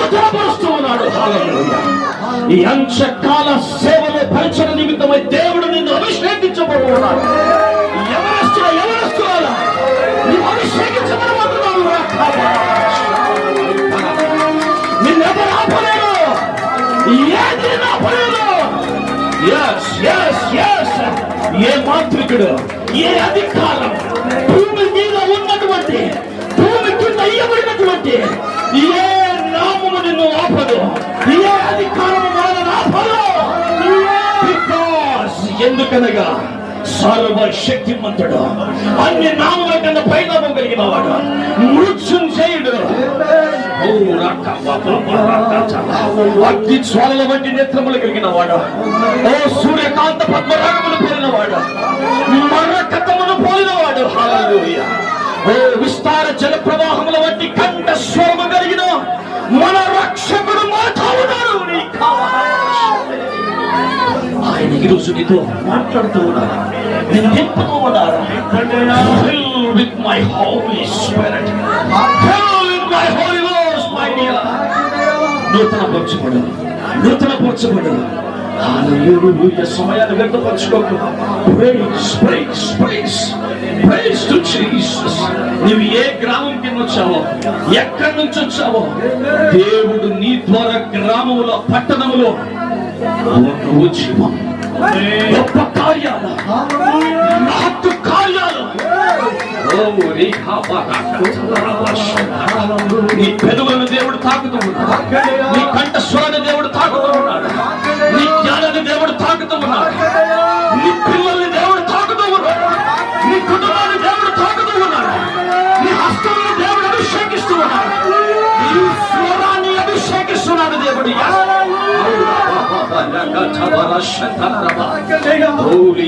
నూతనపరుస్తూ ఉన్నాడు. హల్లెలూయా. ఈ అంశకాల సేవలో పరిచయ నిమిత్తమై దేవుడు నిన్ను అభిషేకించబోతున్నాడు. ఎవరెస్తులా నువ్వు అభిషేకించబడబోతున్నావు. నిన్నెవరు ఆపలేరు, ఏది ఆపలేరు. ఏ మాంత్రికుడు, ఏ అధికారం, భూమి మీద ఉన్నటువంటి, భూమి కింద ఇయ్యబడినటువంటి ఏ నామము నిన్ను ఆపదు, ఏ అధికారము వాళ్ళని ఆపదు. ఎందుకనగా సర్వశక్తిమంతుడు, అన్ని నామముల కన్నా పైనామం కలిగిన వాడు, మృత్యుంజయుడు, అగ్ని జ్వాలల వంటి నేత్రములు కలిగిన వాడు, ఓ సూర్యకాంత పద్మరాగములు పోలిన వాడు, మరకతమును పోలిన వాడు. హల్లెలూయా. ఓ విస్తార జల ప్రవాహముల వంటి కంఠ స్వరము కలిగిన మన రక్షకుడు మాతో ఉన్నారు. ఆయన ఈరోజు నీతో మాట్లాడుతూ ఉన్నారు, నేను నింపుతూ ఉన్నారు. Fill with my Holy Spirit, fill with my Holy Ghost, my dear. నూతనపరచబడు, నూతనపరచబడు. హల్లెలూయా. సమయాన్ని వ్యర్థపరచుకోకు. Praise, praise, praise, praise to Jesus. నువ్వు ఏ గ్రామం కింద వచ్చావో, ఎక్కడి నుంచి వచ్చావో, దేవుడు నీ ద్వారా గ్రామములో, పట్టణములో ఒక ఉద్యమం, గొప్ప కార్యాలు, మహత్తు కార్యాలు. నీ పెదవులను దేవుడు తాకుతూ ఉన్నాడు, నీ కంఠ స్వరాన్ని దేవుడు తాకుతూ ఉన్నాడు, నీ జ్ఞానాన్ని దేవుడు తాకుతూ ఉన్నాడు, నీ పిల్లల్ని దేవుడు తాకుతూ ఉన్నాడు, నీ కుటుంబాన్ని దేవుడు తాకుతూ ఉన్నాడు, నీ హస్తాన్ని దేవుడు అభిషేకిస్తూ ఉన్నాడు, నీ స్వరాన్ని అభిషేకిస్తున్నాడు దేవుడు. Holy